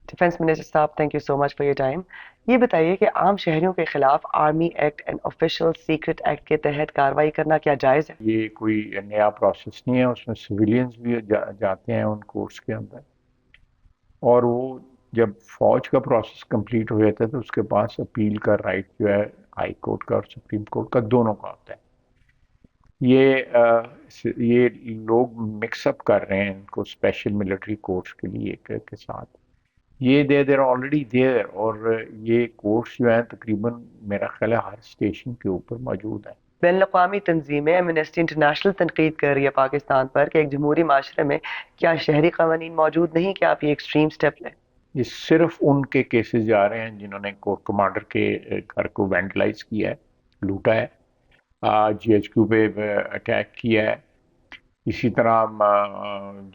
Defence minister साहब, thank you so much for your time. ये बताइए कि आम शहरियों के खिलाफ army act and official secret act के तहत कार्रवाई करना क्या जायज़ है? ये कोई नया प्रोसेस नहीं है, उसमें सिविलियंस भी जाते हैं उन कोर्ट्स के अंदर। और वो जब फौज का प्रोसेस कंप्लीट हो जाता है तो उसके पास अपील का राइट जो है हाई कोर्ट का और सुप्रीम कोर्ट का, दोनों का होता है। ये लोग मिक्सअप कर रहे हैं इनको स्पेशल मिलिट्री कोर्ट्स के लिए के साथ। ये देर ऑलरेडी देयर, और ये कोर्ट्स जो हैं तकरीबन मेरा ख्याल है हर स्टेशन के ऊपर मौजूद हैं। बैनुल-अक़वामी तंजीमें एमनेस्टी इंटरनेशनल तनकीद कर रही है पाकिस्तान पर कि एक जमहूरी माशरे में क्या शहरी कवानीन मौजूद नहीं कि आप ये एक्सट्रीम स्टेप लें? ये सिर्फ उनके केसेस जा रहे हैं जिन्होंने कोर्ट कमांडर के घर को वेंडलाइज किया है, लूटा है, GHQ पे अटैक किया है। इसी तरह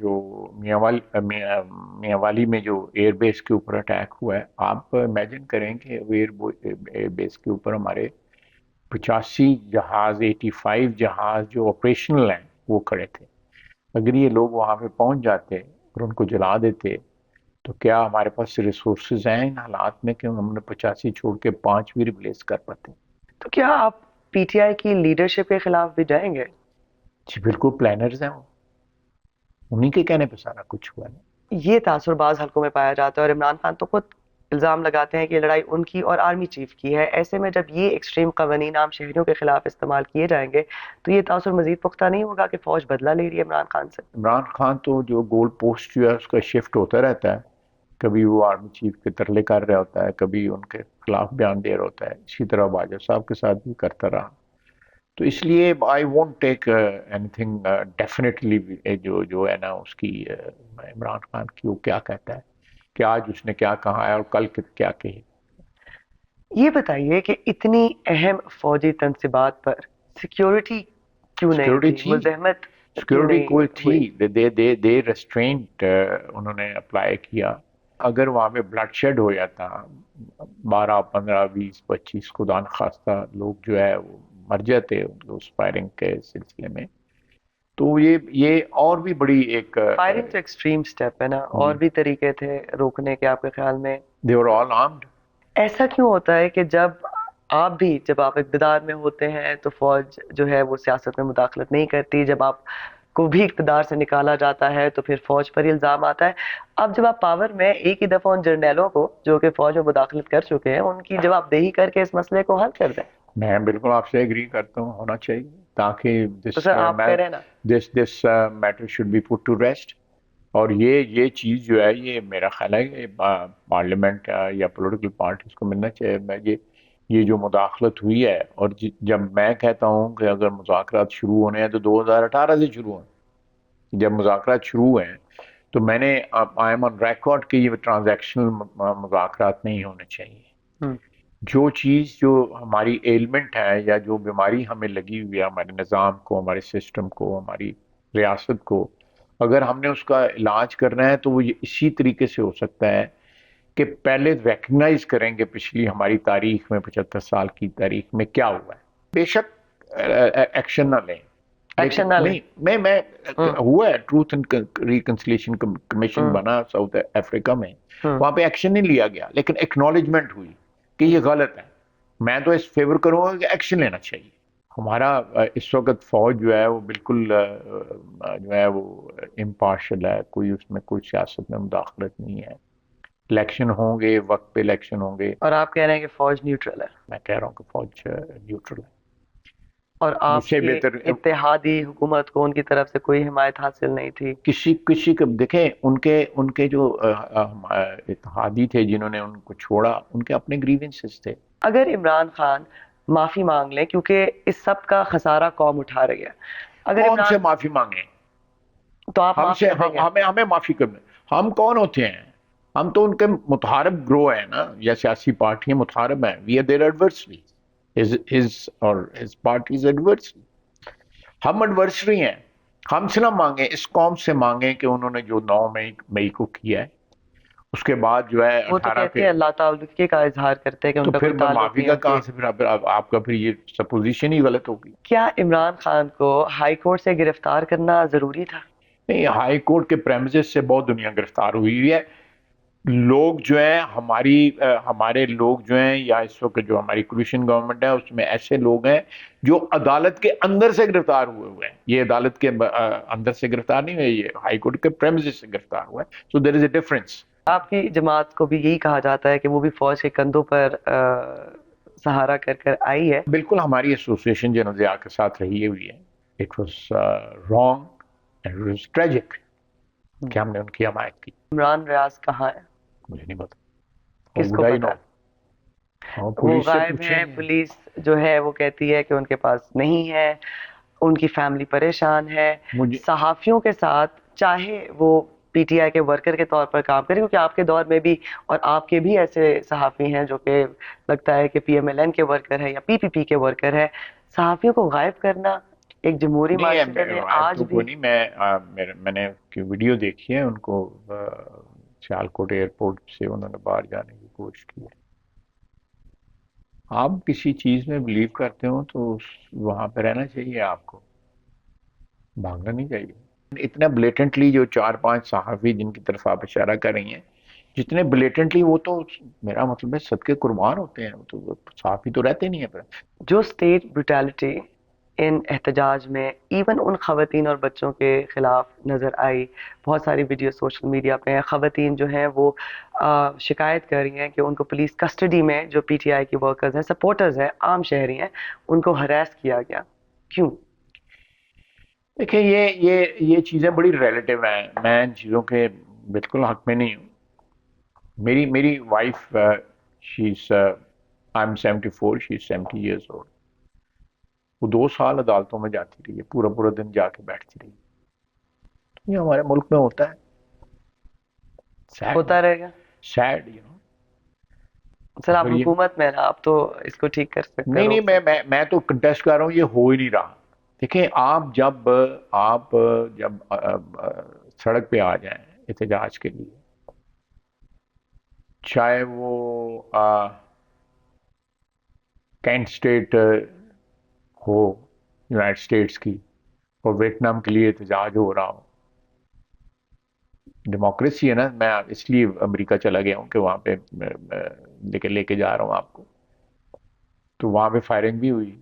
जो मियांवाली में जो एयर बेस के ऊपर अटैक हुआ है, आप इमेजिन करें कि एयर बेस के ऊपर हमारे 85 जहाज, 85 जहाज जो ऑपरेशनल हैं वो खड़े थे। अगर ये लोग वहाँ पे पहुँच जाते और उनको जला देते तो क्या हमारे पास रिसोर्सेज हैं इन हालात में कि हमने 85 छोड़ के 5 भी रिप्लेस कर पाते? तो क्या आप पीटीआई की लीडरशिप के खिलाफ भी जाएंगे? जी बिल्कुल, प्लानर्स हैं वो, उन्हीं के कहने पे सारा कुछ हुआ है। ये तासुरबाज हलकों में पाया जाता है और इमरान खान तो खुद इल्ज़ाम लगाते हैं कि लड़ाई उनकी और आर्मी चीफ की है। ऐसे में जब ये एक्सट्रीम कवानीन आम शहरियों के खिलाफ इस्तेमाल किए जाएंगे तो ये तासुर मजीद पुख्ता नहीं होगा कि फौज बदला ले रही है इमरान खान से? इमरान खान तो जो गोल पोस्ट जो है उसका शिफ्ट होता रहता है, कभी वो आर्मी चीफ के तरले कर रहा होता है, कभी उनके खिलाफ बयान दे रहा होता है। इसी तरह बाजवा साहब के साथ भी करता रहा। तो इसलिए I won't take anything definitely जो जो है ना उसकी इमरान खान की वो क्या कहता है कि आज उसने क्या कहा है और कल क्या कही। ये बताइए कि इतनी अहम फौजी तनसीबात पर सिक्योरिटी क्यों नहीं सिक्योरिटी थी, थी, मुज़ाहमत क्यों सिक्योरिटी नहीं कोई थी, हुई? दे रेस्ट्रेंट उन्होंने अप्लाई किया। अगर वहाँ पे ब्लड शेड हो जाता, 12 15 20 25 खुदा न खास्ता लोग जो है वो मर जाते उस फायरिंग के सिलसिले में, तो ये और भी बड़ी एक फायरिंग तो एक्सट्रीम स्टेप है ना, और जी, भी तरीके थे रोकने के आपके ख्याल में? दे वर ऑल आर्म्ड। ऐसा क्यों होता है कि जब आप इक़्तिदार में होते हैं तो फौज जो है वो सियासत में मुदाखलत नहीं करती, जब आप को भी इक़्तिदार से निकाला जाता है तो फिर फौज पर ही इल्ज़ाम आता है। अब जब आप पावर में, एक ही दफ़ा उन जर्नैलों को जो कि फौज में मुदाखलत कर चुके हैं उनकी जवाबदेही करके इस मसले को हल कर दें। मैं बिल्कुल आपसे एग्री करता हूँ, होना चाहिए ताकि तो सर आप कह रहे हैं ना, this matter should be put to rest. और ये चीज़ जो है ये मेरा ख्याल है कि पार्लियामेंट या पॉलिटिकल पार्टीज को मिलना चाहिए। मैं ये जो मुदाखलत हुई है, और जब मैं कहता हूँ कि अगर मुज़ाकरात शुरू होने हैं तो 2018 से शुरू हों। जब मुज़ाकरात शुरू हैं तो मैंने आई एम ऑन रिकॉर्ड कि ये ट्रांजैक्शनल मुज़ाकरात नहीं होने चाहिए। हम्म, जो चीज़ जो हमारी एलिमेंट है या जो बीमारी हमें लगी हुई है, हमारे निज़ाम को, हमारे सिस्टम को, हमारी रियासत को, अगर हमने उसका इलाज करना है तो वो ये इसी तरीके से हो सकता है कि पहले रिकग्नाइज करेंगे पिछली हमारी तारीख में, 75 साल की तारीख में क्या हुआ है। बेशक एक्शन ना लें, एक्शन लेकिन ना लें। नहीं, मैं हम्म, हुआ है ट्रूथ एंड रिकंसिलिएशन कमीशन हम्म, बना साउथ अफ्रीका में, हम्म। वहां पे एक्शन नहीं लिया गया लेकिन एक्नॉलेजमेंट हुई कि ये गलत है। मैं तो इस फेवर करूंगा कि एक्शन लेना चाहिए। हमारा इस वक्त फौज जो है वो बिल्कुल जो है वो इम्पार्शल है, कोई उसमें कोई सियासत में मुदाखलत नहीं है। इलेक्शन होंगे, वक्त पे इलेक्शन होंगे। और आप कह रहे हैं कि फौज न्यूट्रल है मैं कह रहा हूँ कि फौज न्यूट्रल है। और मुझसे आपकी बेहतर इत्तेहादी हुकूमत को उनकी तरफ से कोई हिमायत हासिल नहीं थी? किसी किसी को देखें, उनके उनके जो इत्तेहादी थे जिन्होंने उनको छोड़ा, उनके अपने ग्रीवेंसेस थे। अगर इमरान खान माफी मांग लें, क्योंकि इस सब का खसारा कौम उठा रही है, अगर कौन से इमरान, माफी मांगे? तो आप माफ हमसे कर देंगे? हमें हमें माफी करने, हम कौन होते हैं? हम तो उनके मुतहारब ग्रो है ना, या सियासी पार्टियां मुतहारब हैं। We are their adversary, his और हिज पार्टीज एडवर्सरी। हम एडवर्सरी हैं। हमसे ना मांगे, इस कौम से मांगे कि उन्होंने जो 9 मई को किया है, उसके बाद जो है वो तो 18 कहते पे। हैं अल्लाह ताउला का इजहार करते हैं कि तो उनका फिर कोई ताल्लुक माफी नहीं का उनकी। कहाँ से, फिर आपका फिर ये सपोजिशन ही गलत होगी। क्या इमरान खान को हाई कोर्ट से गिरफ्तार करना जरूरी था? नहीं, हाई कोर्ट के प्रेमिसेस से बहुत दुनिया गिरफ्तार हुई है। لوگ جو ہیں ہمارے لوگ جو ہیں یا اس وقت جو ہماری کولیشن گورنمنٹ ہے اس میں ایسے لوگ ہیں جو عدالت کے اندر سے گرفتار ہوئے ہیں. یہ عدالت کے اندر سے گرفتار نہیں ہوئے, یہ ہائی کورٹ کے پریمسز سے گرفتار ہوا ہے. سو دیر از اے ڈفرنس. آپ کی جماعت کو بھی یہی کہا جاتا ہے کہ وہ بھی فوج کے کندھوں پر سہارا کر کر آئی ہے. بالکل ہماری ایسوسیشن جنرل ضیاء کے ساتھ رہی ہوئی ہے. It was wrong and it was tragic کہ ہم نے ان کی حمایت کی. عمران ریاض کہاں ہے؟ مجھے نہیں پتا. کس کو پتا ہے؟ وہ پولیس سے غائب پوچھیں. ہیں. پولیس جو ہے وہ کہتی ہے کہ ان کے پاس نہیں ہے. ان کی فیملی پریشان ہے. مجھے صحافیوں کے ساتھ چاہے وہ پی ٹی آئی کے ورکر کے طور پر کام کریں, کیونکہ آپ کے دور میں بھی اور آپ کے بھی ایسے صحافی ہیں جو کہ لگتا ہے کہ پی ایم ایل این کے ورکر ہے یا پی پی پی کے ورکر ہے. صحافیوں کو غائب کرنا ایک جمہوری معاشرے میں آج بھی. نہیں, میں نے ویڈیو دیکھی ہے, ان کو سیالکوٹ ایئرپورٹ سے انہوں نے باہر جانے کی کوشش کی ہے. آپ کسی چیز میں بلیو کرتے ہو تو وہاں پہ رہنا چاہیے, آپ کو بھاگنا نہیں چاہیے. اتنا بلیٹنٹلی جو 4-5 صحافی جن کی طرف آپ اشارہ کر رہی ہیں, جتنے بلیٹنٹلی, وہ تو میرا مطلب ہے صدقے قربان ہوتے ہیں. وہ تو صحافی تو رہتے نہیں ہیں. جو اسٹیٹ بروٹیلٹی ان احتجاج میں ایون ان خواتین اور بچوں کے خلاف نظر آئی. بہت ساری ویڈیو سوشل میڈیا پہ خواتین جو ہیں وہ شکایت کر رہی ہیں کہ ان کو پولیس کسٹڈی میں, جو پی ٹی آئی کی ورکرز ہیں, سپورٹرز ہیں, عام شہری ہیں, ان کو ہراس کیا گیا. کیوں؟ دیکھیں یہ چیزیں بڑی ریلیٹیو ہیں. میں ان چیزوں کے بالکل حق میں نہیں ہوں. میری wife I am 74, she is 70 years old. وہ 2 سال عدالتوں میں جاتی رہی ہے, پورا دن جا کے بیٹھتی رہی. یہ ہمارے ملک میں ہوتا ہے. ہوتا رہے گا. سیڈ سر آپ حکومت میں نا, آپ تو اس کو ٹھیک کر سکتے. نہیں, میں تو کنٹیسٹ کر رہا ہوں, یہ ہو ہی نہیں رہا. دیکھیں, آپ جب سڑک پہ آ جائیں احتجاج کے لیے, چاہے وہ کینٹ اسٹیٹ ہو یونائٹڈ اسٹیٹس کی, اور ویتنام کے لیے احتجاج ہو رہا ہو, ڈیموکریسی ہے نا. میں اس لیے امریکہ چلا گیا ہوں کہ وہاں پہ لے کے جا رہا ہوں آپ کو. تو وہاں پہ فائرنگ بھی ہوئی,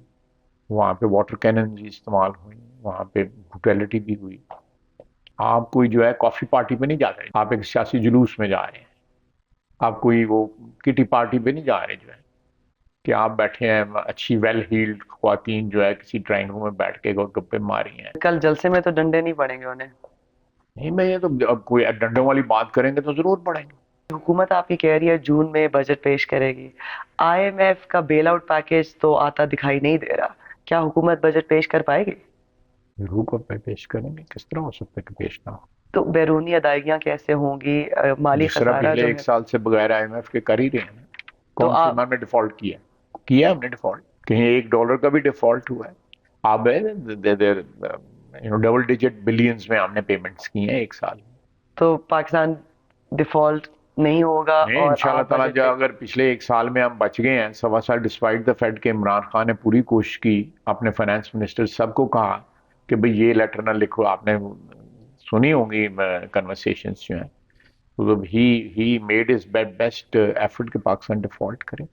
وہاں پہ واٹر کینن بھی استعمال ہوئی, وہاں پہ بروٹیلٹی بھی ہوئی. آپ کوئی جو ہے کافی پارٹی پہ نہیں جا رہے, آپ ایک سیاسی جلوس میں جا رہے ہیں. آپ کوئی وہ کٹی پارٹی پہ نہیں جا رہے جو ہے کہ آپ بیٹھے ہیں, اچھی ویل ہیلڈ خواتین جو ہے کسی ڈرائنگ روم میں بیٹھ کے گپے ماری ہیں. کل جلسے میں تو ڈنڈے نہیں پڑیں گے انہیں. نہیں, میں یہ تو اب کوئی ڈنڈوں والی بات کریں گے تو ضرور پڑیں گے. حکومت آپ کی کہہ رہی ہے جون میں بجٹ پیش کرے گی. آئی ایم ایف کا بیل آؤٹ پیکیج تو آتا دکھائی نہیں دے رہا. کیا حکومت بجٹ پیش کر پائے گی؟ ضرور پیش کریں گے. کس طرح ہو سکتا ہے کہ پیش نہ ہو؟ تو بیرونی ادائیگیاں کیسے ہوں گی؟ مالی جس طرح خسارہ پچھلے جو 1 ہے. سال سے بغیر آئی ایم ایف کے کر ہی رہے ہیں. تو کون سی ہم نے ڈیفالٹ کیا ہم نے ڈیفالٹ کہیں $1 کا بھی ڈیفالٹ ہوا ہے. اب ڈبل ڈیجٹ بلینز میں ہم نے پیمنٹس کی ہیں 1 سال میں. تو پاکستان ڈیفالٹ نہیں ہوگا. اور انشاءاللہ تعالیٰ جو اگر پچھلے 1 سال میں ہم بچ گئے ہیں, 1.25 سال, ڈسپائٹ دا فیکٹ کہ عمران خان نے پوری کوشش کی, اپنے فائنانس منسٹر سب کو کہا کہ بھئی یہ لیٹر نہ لکھو. آپ نے سنی ہوں گی کنورسیشنز جو ہیں. He made his best effort کہ پاکستان ڈیفالٹ کرے.